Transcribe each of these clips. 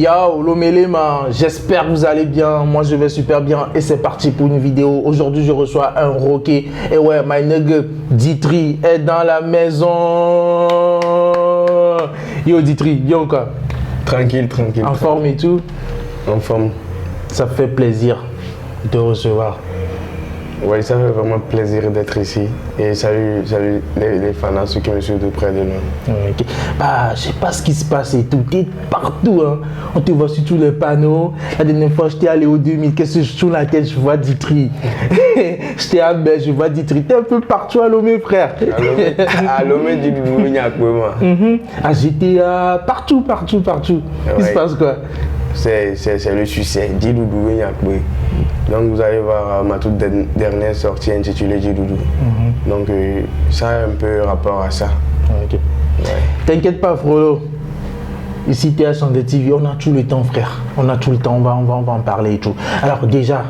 Yo, Lomelema, j'espère que vous allez bien. Moi, je vais super bien et c'est parti pour une vidéo. Aujourd'hui, je reçois un rocké. Et ouais, my nigga Ditry est dans la maison. Yo, Ditry, yo quoi? Tranquille, tranquille. En forme et tout? En forme. Ça fait plaisir de te recevoir. Oui, ça fait vraiment plaisir d'être ici. Et salut les fans, ceux qui me suivent de près de loin. Okay. Bah, je sais pas ce qui se passe et tout. T'es partout, hein. On te voit sur tous les panneaux. La dernière fois, j'étais allé au 2000. Qu'est-ce que je tourne la tête, je vois Ditry. J'étais à Bel, je vois Ditry. T'es un peu partout à Lomé, frère. À Lomé, du moi. À GTA, partout. Il se passe quoi? C'est le succès. Didoudou, donc vous allez voir ma toute dernière sortie intitulée Didoudou. Donc ça a un peu rapport à ça. Okay. Ouais. T'inquiète pas, Frollo. Ici, t'es à Sandé TV, on a tout le temps, frère. On a tout le temps, on va en parler et tout. Alors déjà,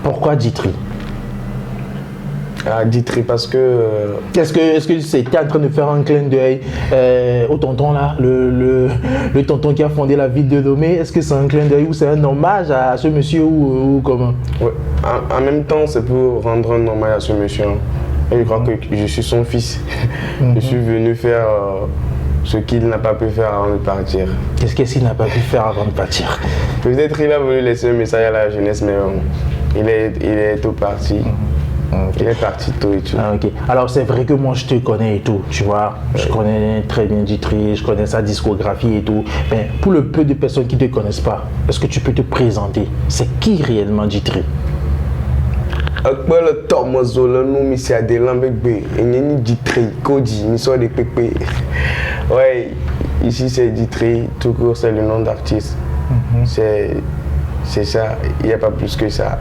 pourquoi Ditry? Ditry parce que... Est-ce que c'était en train de faire un clin d'œil au tonton là, le tonton qui a fondé la ville de Lomé? Est-ce que c'est un clin d'œil ou c'est un hommage à ce monsieur ou comment? Ouais. En même temps, c'est pour rendre un hommage à ce monsieur. Et je crois que je suis son fils. Je suis venu faire ce qu'il n'a pas pu faire avant de partir. Qu'est-ce qu'il n'a pas pu faire avant de partir? Peut-être qu'il a voulu laisser un message à la jeunesse, mais il est tout parti. Il est parti tôt et tout. Ah, ok. Alors c'est vrai que moi je te connais et tout, tu vois. Je connais très bien Ditry, je connais sa discographie et tout. Mais pour le peu de personnes qui ne te connaissent pas, est-ce que tu peux te présenter? C'est qui réellement Ditry? Après le Tomozo, le nom ici à des Lambégbé, et ni Ditry, Kodi, ni soit des pépés. Ouais, ici c'est Ditry, tout court c'est le nom d'artiste. C'est ça, il n'y a pas plus que ça.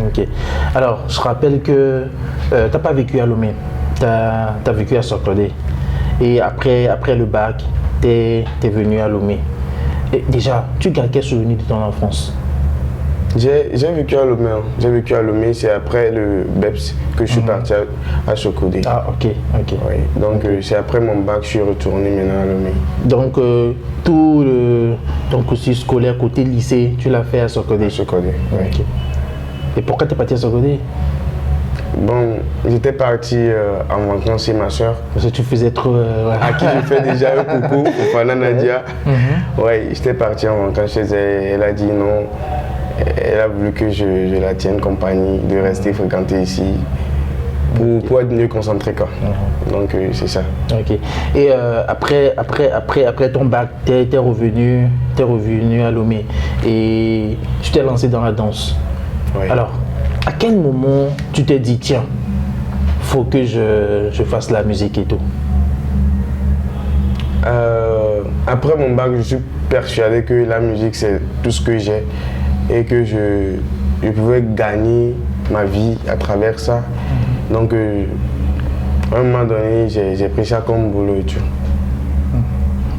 Ok. Alors, je rappelle que tu n'as pas vécu à Lomé, tu as vécu à Sokodé. Et après le bac, tu es venu à Lomé. Et déjà, tu gardes quel souvenir de ton enfance? J'ai vécu à Lomé. J'ai vécu à Lomé, c'est après le BEPS que je suis parti à Sokodé. Ah, ok. Oui. Donc, c'est après mon bac que je suis retourné maintenant à Lomé. Donc, tout ton cursus scolaire côté lycée, tu l'as fait à Sokodé? À Sokodé, oui. Okay. Et pourquoi tu es parti à Sokodé? Bon, j'étais parti en vacances chez ma soeur. Parce que tu faisais trop... À qui je fais déjà un coucou, Fana Nadia. Ouais, j'étais parti en vacances chez elle. Elle a dit non. Elle a voulu que je la tienne compagnie, de rester fréquenter ici. Pour être mieux concentré, quoi. Donc, c'est ça. Ok. Et après ton bac, tu es revenu à Lomé. Et tu t'es lancé dans la danse. Oui. Alors, à quel moment tu t'es dit, tiens, faut que je fasse la musique et tout? Après mon bac, je suis persuadé que la musique, c'est tout ce que j'ai et que je pouvais gagner ma vie à travers ça. Donc, à un moment donné, j'ai pris ça comme boulot et tout.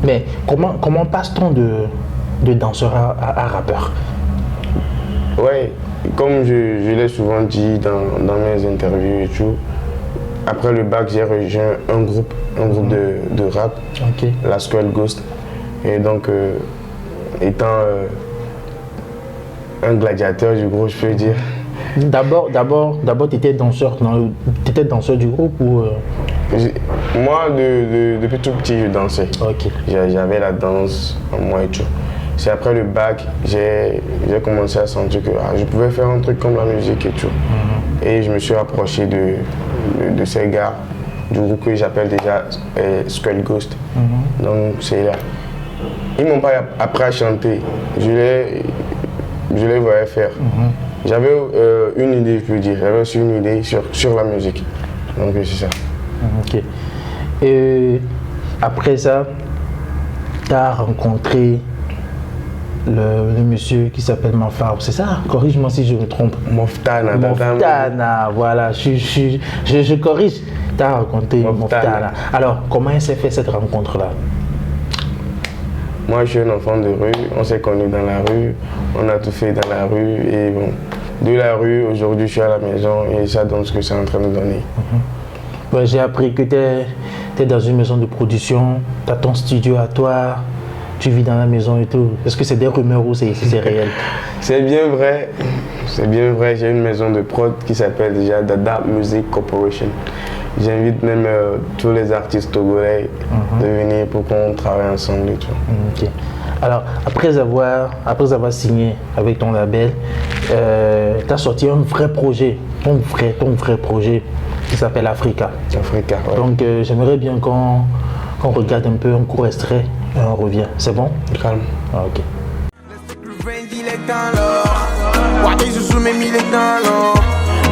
Mais comment passe-t-on de danseur à rappeur? Oui, comme je l'ai souvent dit dans mes interviews et tout, après le bac, j'ai rejoint un groupe de rap, la Squad Ghost. Et donc, étant un gladiateur du groupe, je peux dire. D'abord, tu étais danseur du groupe ou Moi, depuis tout petit, je dansais. Ok. J'avais la danse en moi et tout. C'est après le bac, j'ai commencé à sentir que je pouvais faire un truc comme la musique et tout. Et je me suis approché de ces gars du groupe que j'appelle déjà Skull Ghost. Donc c'est là. Ils m'ont pas appris à chanter. Je les voyais faire. J'avais une idée, je peux dire. J'avais aussi une idée sur la musique. Donc c'est ça. Ok. Et après ça, tu as rencontré le monsieur qui s'appelle Mafar, c'est ça? Corrige-moi si je me trompe. Moftana, voilà, je corrige. Tu as rencontré Moftana. Alors, comment s'est fait cette rencontre-là? Moi, je suis un enfant de rue, on s'est connus dans la rue, on a tout fait dans la rue et bon, de la rue, aujourd'hui, je suis à la maison et ça donne ce que c'est en train de donner. Ouais, j'ai appris que tu es dans une maison de production, tu as ton studio à toi. tu vis dans la maison et tout. Est-ce que c'est des rumeurs ou c'est réel? C'est bien vrai. C'est bien vrai. J'ai une maison de prod qui s'appelle déjà Dada Music Corporation. J'invite même tous les artistes togolais de venir pour qu'on travaille ensemble et tout. Ok. Alors, après avoir signé avec ton label, tu as sorti un vrai projet, ton vrai projet qui s'appelle Africa. Africa, ouais. Donc, j'aimerais bien qu'on regarde un peu un court extrait et on revient. C'est bon? Calme. Ah, ok.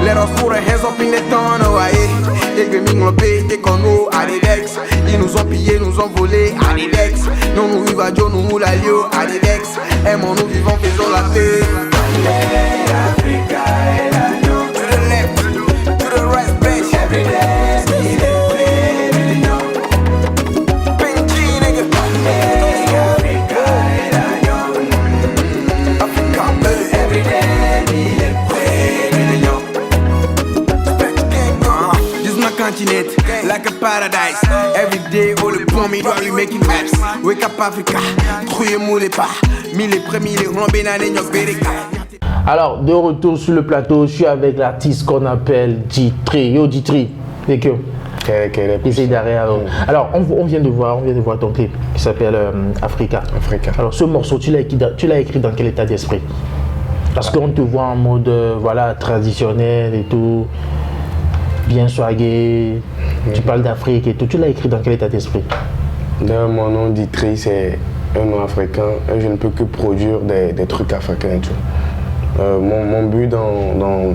Let us put our hands up in the tunnel, aïe. Et que nous pété qu'on nous à des vex. Ils nous ont pillé, nous ont volé à des vex. Non, nous vivons à Dieu, nous moulons à Lio à des vex. Aimons nous vivons, faisons la paix. Africa, to the left, to the right, bitch. Every day. Like a paradise. Every day, all the plans, me doit lui making maps. Wake up Africa, trouille moule pas. Mille premiers, les rambés n'a n'y a. Alors, de retour sur le plateau, je suis avec l'artiste qu'on appelle Ditri. Yo Ditri, c'est que essaye d'arrêter. Alors, on vient de voir ton clip qui s'appelle Africa. Africa. Alors, ce morceau, tu l'as écrit dans quel état d'esprit? Parce qu'on te voit en mode voilà, traditionnel et tout, bien swagué, tu parles d'Afrique et tout. Tu l'as écrit dans quel état d'esprit? Mon nom Ditri, c'est un nom africain et je ne peux que produire des trucs africains et tout. Mon but dans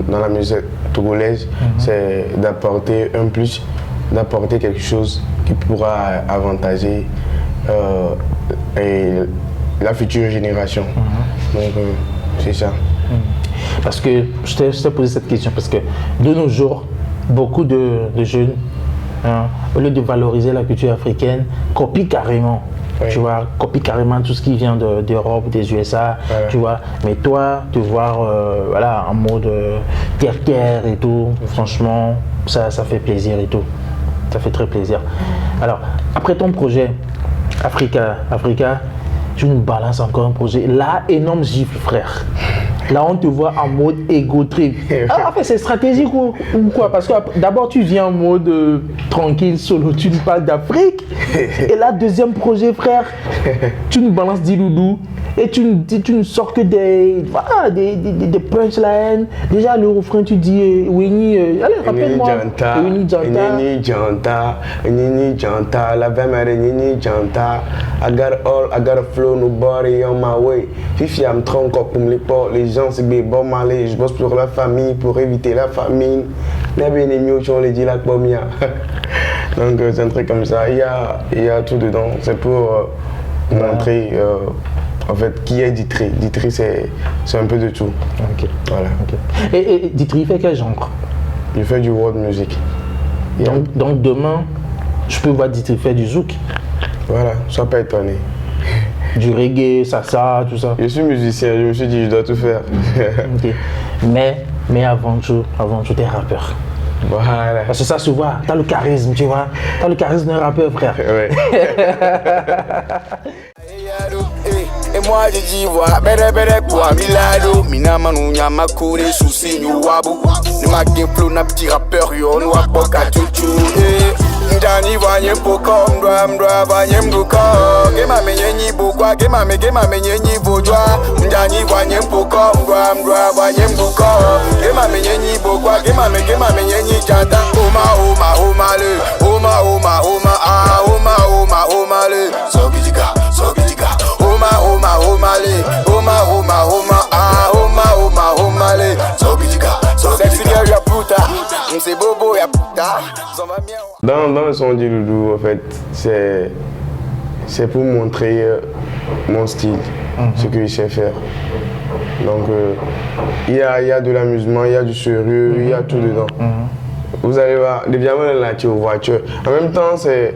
la musique togolaise, c'est d'apporter un plus, d'apporter quelque chose qui pourra avantager la future génération. Donc, c'est ça. Parce que je t'ai posé cette question parce que de nos jours, beaucoup de jeunes, au lieu de valoriser la culture africaine, copient carrément. Oui. Tu vois, copie carrément tout ce qui vient d'Europe, des USA, Ouais. tu vois. Mais toi, te voir voilà, en mode terre et tout, franchement, ça fait plaisir et tout. Ça fait très plaisir. Alors, après ton projet Africa, tu nous balances encore un projet. Là, énorme gifle, frère. Là, on te voit en mode ego trip. Ah, en fait, c'est stratégique ou quoi? Parce que d'abord, tu viens en mode tranquille, solo, tu nous parles d'Afrique. Et là, deuxième projet, frère, tu nous balances Diloudou. Et tu ne sors que des punchlines. Déjà, le refrain, tu dis Winnie, allez, rappelle-moi. Nini Janta, la belle Nini Janta. I got a flow, nobody on my way. Fifi, I'm trop encore pour me les gens, c'est bon malé. Je bosse pour la famille, pour éviter la famine. Les dit la pomia. Donc, c'est un truc comme ça. Il y a tout dedans. C'est pour montrer. En fait, qui est Ditri? Ditri, c'est un peu de tout. Ok. Voilà. Okay. Et Ditri, il fait quel genre? Il fait du world music. Donc demain, je peux voir Ditri faire du zouk? Voilà, sois pas étonné. Du reggae, salsa, tout ça? Je suis musicien, je me suis dit, je dois tout faire. Okay. Mais avant tout, t'es rappeur. Voilà. Parce que ça se voit, t'as le charisme, tu vois. T'as le charisme d'un rappeur, frère. Ouais. Et moi je dis voilà, bere quoi milado. Minama nous nyama kure souci nous wabu. Ne ma game flow na petit rappeur yo nous a boka chuchu. Ndani vanye poko mdwa vanye mduko. Gema menyenyi bokwa gema menyenyi vodwa. Ndani vanye poko mdwa vanye mduko. Gema menyenyi bokwa gema menyenyi chanta. Oma le. Oma le. So bijika. Dans le son du Loulou, en fait, c'est pour montrer mon style, ce que je sais faire. Donc, il y a de l'amusement, il y a du sérieux, il y a tout dedans. Vous allez voir, évidemment, la nature voiture. En même temps, c'est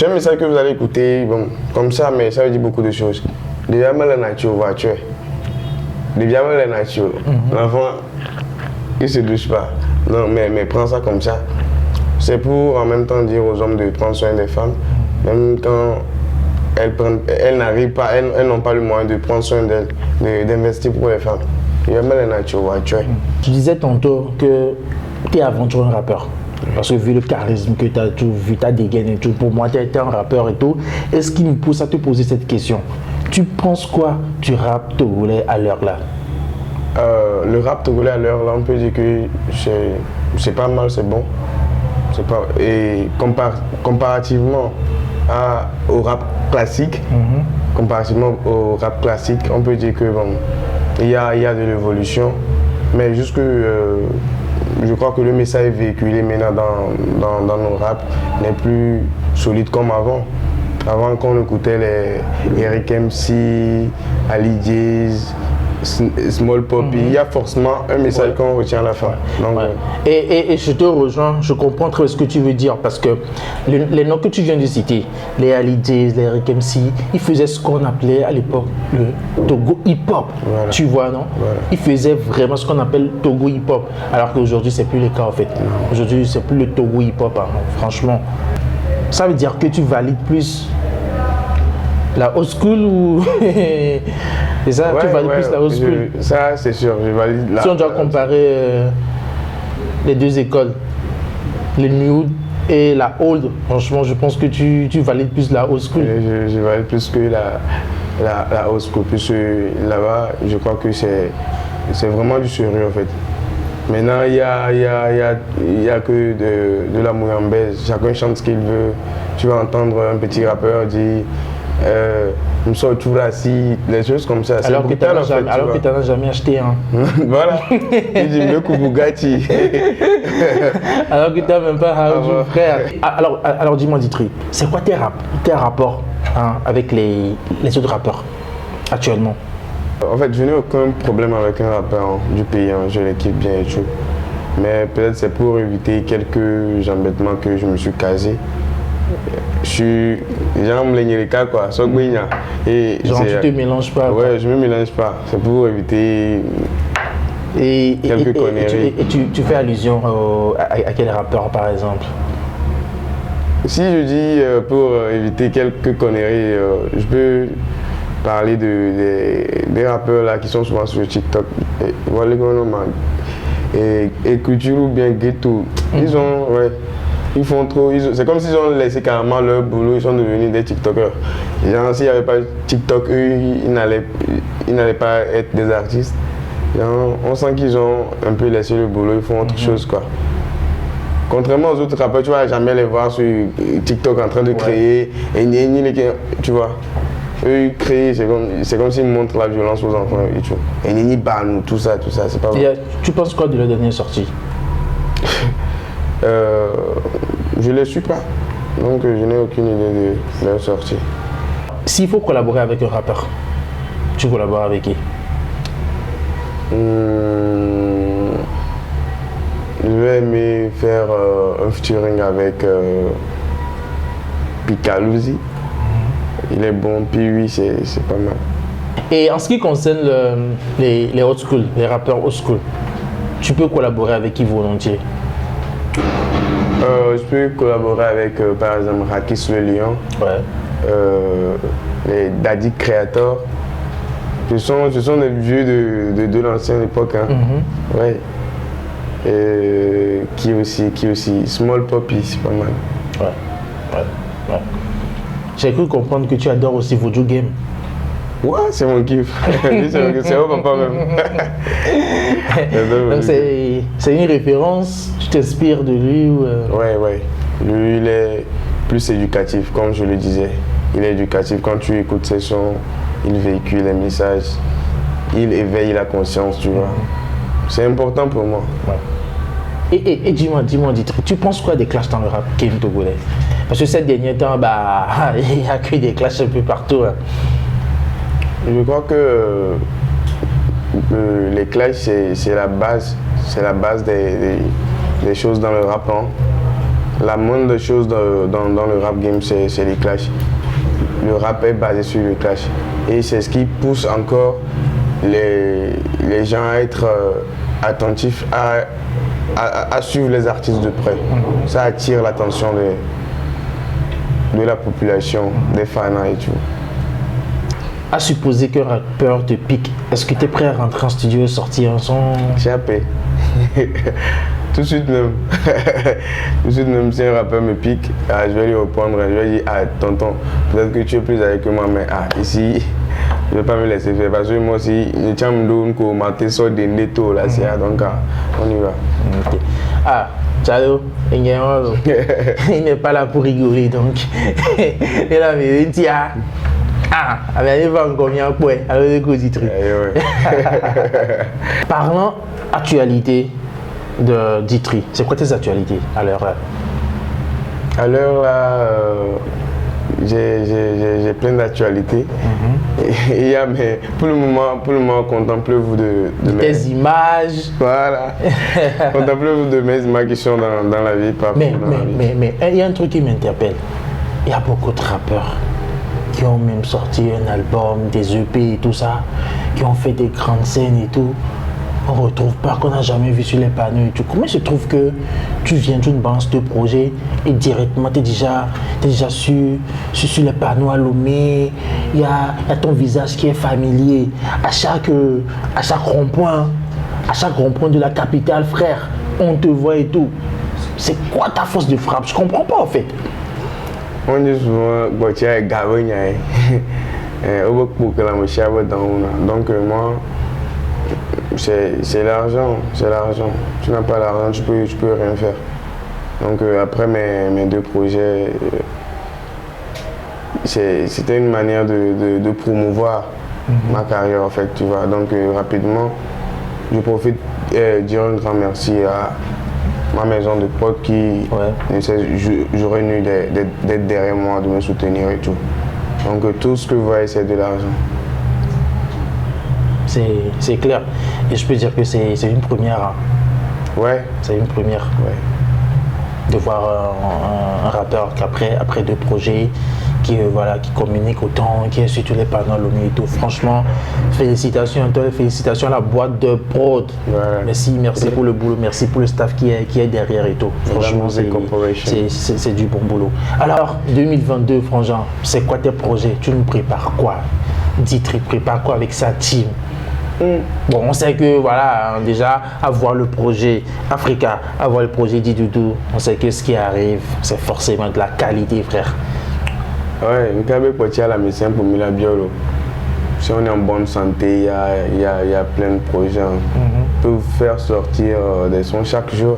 un message que vous allez écouter, bon, comme ça, mais ça veut dire beaucoup de choses. Évidemment, la nature voiture. Évidemment, la nature. L'enfant, il ne se douche pas. Non, mais prends ça comme ça. C'est pour en même temps dire aux hommes de prendre soin des femmes, même quand elles n'arrivent pas, elles n'ont pas le moyen de prendre soin d'elles, d'investir pour les femmes. Il y a mal à tu vois. Tu disais tantôt que tu es avant tout un rappeur. Parce que vu le charisme que tu as, vu ta dégaine et tout, pour moi tu es un rappeur et tout. Et ce qui me pousse à te poser cette question, tu penses quoi du rap togolais à l'heure là? Le rap togolais à l'heure là, on peut dire que c'est pas mal, c'est bon. Et comparativement au rap classique, on peut dire que bon, il y a de l'évolution, mais juste que je crois que le message véhiculé maintenant dans nos raps n'est plus solide comme avant. Avant, quand on écoutait les Eric MC, Ali Jazz, Small Poppy, il y a forcément un message qu'on retient à la fin. Donc, et je te rejoins, je comprends très ce que tu veux dire parce que les noms que tu viens de citer, les Ali Jazz, les Eric MC, ils faisaient ce qu'on appelait à l'époque le Togo hip-hop. Voilà. Tu vois, non? Voilà. Ils faisaient vraiment ce qu'on appelle Togo hip-hop. Alors qu'aujourd'hui, c'est plus le cas en fait. Aujourd'hui, c'est plus le Togo hip-hop, hein, franchement. Ça veut dire que tu valides plus la old school ou c'est ça, tu valides plus la old school? Ça c'est sûr, je valide la. Si on doit comparer les deux écoles, le new et la old, franchement je pense que tu valides plus la old school. Je valide plus que la old school, puisque là-bas je crois que c'est vraiment du sérieux en fait. Maintenant, il y a que de la mouambaise. Chacun chante ce qu'il veut. Tu vas entendre un petit rappeur dire nous sommes toujours assis, des choses comme ça. Alors que tu n'en as jamais acheté un. Voilà. Il dit mieux que Bugatti. Alors que tu n'as même pas un frère. Alors dis-moi, Ditry, c'est quoi tes rapports avec les autres rappeurs actuellement? En fait, je n'ai aucun problème avec un rappeur du pays, je l'équipe bien et tout. Mais peut-être c'est pour éviter quelques embêtements que je me suis casé. Je suis genre m'lénérika quoi, et genre tu te mélanges pas. Ouais, je me mélange pas. C'est pour éviter quelques conneries. Et tu fais allusion à quel rappeur par exemple? Si je dis pour éviter quelques conneries, je peux parler des rappeurs là qui sont souvent sur TikTok. Et Culture ou bien Ghetto. Ils font trop. C'est comme s'ils ont laissé carrément leur boulot, ils sont devenus des TikTokers. Genre, s'il n'y avait pas TikTok, eux, ils n'allaient pas être des artistes. Genre, on sent qu'ils ont un peu laissé le boulot, ils font autre chose quoi. Contrairement aux autres rappeurs, tu vas jamais les voir sur TikTok en train de créer, tu vois. Eux, ils créent, c'est comme s'ils montrent la violence aux enfants et tout. Et Nini Banou, tout ça, c'est pas vrai. Tu penses quoi de leur dernière sortie? Je ne les suis pas, donc je n'ai aucune idée de leur sortie. S'il faut collaborer avec un rappeur, tu collabores avec qui? Je vais aimer faire un featuring avec Pikaluzi. Il est bon, puis oui, c'est pas mal. Et en ce qui concerne les old school, les rappeurs old school, tu peux collaborer avec qui volontiers? Je peux collaborer avec par exemple Rakis le Lion, les Daddy Creator. Ce sont des vieux de l'ancienne époque. Hein. Ouais. Qui aussi Small Poppy, c'est pas mal. Ouais. J'ai cru comprendre que tu adores aussi Voodoo Game. Ouais, c'est mon kiff. C'est au papa même. Donc c'est une référence, tu t'inspires de lui ou Ouais. Lui, il est plus éducatif, comme je le disais. Il est éducatif. Quand tu écoutes ses sons, il véhicule les messages. Il éveille la conscience, tu vois. C'est important pour moi. Ouais. Et dis-moi, Ditry, tu penses quoi des clashs dans le rap game togolais? Parce que ces derniers temps, il n'y a que des clashs un peu partout. Hein. Je crois que les clashs, c'est la base. C'est la base des choses dans le rap. Hein. La moindre chose dans le rap game, c'est les clashs. Le rap est basé sur le clash. Et c'est ce qui pousse encore les gens à être attentifs, à suivre les artistes de près. Ça attire l'attention de la population, des fans et tout. À supposer qu'un rappeur te pique, est-ce que tu es prêt à rentrer en studio et sortir un son? J'ai appelé. Tout de suite même. Tout de suite même, si un rappeur me pique, je vais lui répondre, je vais lui dire, tonton, peut-être que tu es plus avec moi, mais ici, je ne vais pas me laisser faire. Parce que moi aussi, je tiens me donner que matin sort des nettos là, donc on y va. Okay. Ciao, il n'est pas là pour rigoler donc. Il a mis un tia. Il va encore bien pour avec les Ditry. Parlant actualité de Ditry, c'est quoi tes actualités à l'heure là? À l'heure là, j'ai plein d'actualités. Mais pour le moment, contemplez-vous de tes images. Voilà. Contemplez-vous de mes images qui sont dans la vie. Mais il y a un truc qui m'interpelle. Il y a beaucoup de rappeurs qui ont même sorti un album, des EP et tout ça, qui ont fait des grandes scènes et tout. On ne retrouve pas, qu'on n'a jamais vu sur les panneaux et tout. Comment se trouve que tu viens d'une balance de projet et directement tu es déjà sur les panneaux à Lomé, il y a ton visage qui est familier. À chaque rond-point de la capitale, frère, on te voit et tout. C'est quoi ta force de frappe? Je comprends pas en fait. On dit souvent que tu es gagné. Donc moi, c'est l'argent. Tu n'as pas l'argent, tu peux rien faire. Donc après mes deux projets, c'était une manière de promouvoir ma carrière en fait, tu vois. Donc rapidement, je profite de dire un grand merci à ma maison de potes qui j'aurais eu d'être derrière moi, de me soutenir et tout. Donc tout ce que vous voyez, c'est de l'argent. C'est clair. Et je peux dire que c'est une première. Hein. Ouais. C'est une première. Ouais. De voir un rappeur après deux projets qui communique autant, qui est sur tous les panneaux Lomé et tout. Franchement, félicitations à toi, félicitations à la boîte de prod. Ouais. Merci pour le boulot, merci pour le staff qui est derrière et tout. Franchement, c'est du bon boulot. Alors, 2022, Frangin, c'est quoi tes projets? Tu nous prépares quoi? Ditry prépare quoi avec sa team? Bon, on sait que déjà avoir le projet Africa, avoir le projet Didoudou, on sait que ce qui arrive, c'est forcément de la qualité, frère. Ouais, nous avons porté à la mission pour Mila Biolo. Si on est en bonne santé, il y a plein de projets. On peut vous faire sortir des sons chaque jour.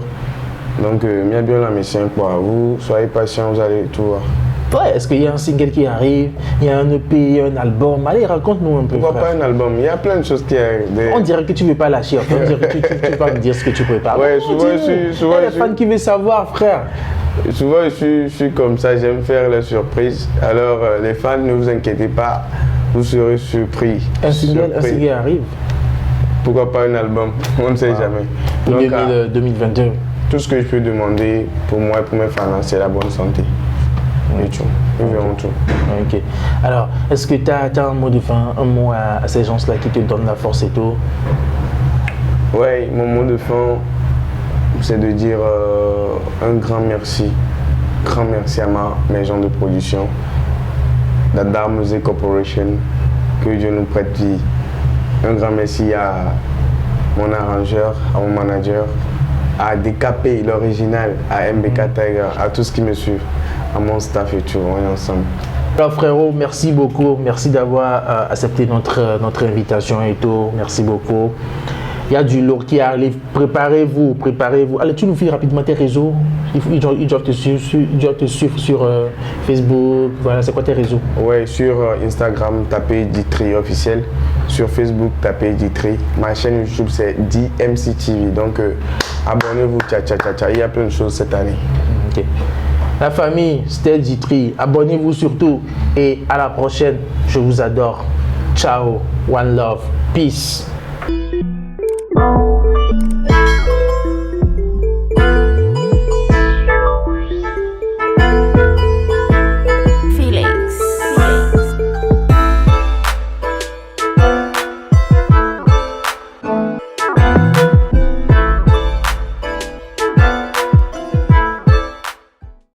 Donc, Mila Biolo, la mission quoi. Vous soyez patient, vous allez tout voir. Ouais, est-ce qu'il y a un single qui arrive, il y a un EP, un album? Allez, raconte-nous un peu. Pourquoi pas un album? Il y a plein de choses qui arrivent. On dirait que tu ne veux pas lâcher. On dirait que tu vas me dire ce que tu prépares. Ouais, souvent il y a des fans qui veulent savoir, frère. Souvent, je suis comme ça, j'aime faire les surprises. Alors, les fans, ne vous inquiétez pas, vous serez surpris. Un single arrive. Pourquoi pas un album? On ne sait jamais. Pour 2022. Tout ce que je peux demander pour moi et pour mes fans, c'est la bonne santé. Et tout. Nous verrons tout. Ok. Alors, est-ce que tu as un mot de fin, un mot à ces gens-là qui te donnent la force et tout? Ouais, mon mot de fin, c'est de dire un grand merci. Grand merci à ma maison de production, Dada Music Corporation, que Dieu nous prête vie. Un grand merci à mon arrangeur, à mon manager, à DKP, l'original, à MBK Tiger, à tous qui me suivent, à mon staff et tout, on est ensemble. Alors frérot, merci beaucoup, merci d'avoir accepté notre invitation et tout, merci beaucoup. Il y a du lourd qui arrive, préparez-vous. Allez, tu nous files rapidement tes réseaux, ils doivent te suivre sur Facebook, voilà, c'est quoi tes réseaux? Ouais, sur Instagram, tapez Ditry officiel, sur Facebook, tapez Ditry, ma chaîne YouTube c'est DMC TV, donc abonnez-vous, il y a plein de choses cette année. Okay. La famille, c'était Ditry, abonnez-vous surtout et à la prochaine, je vous adore. Ciao, one love, peace.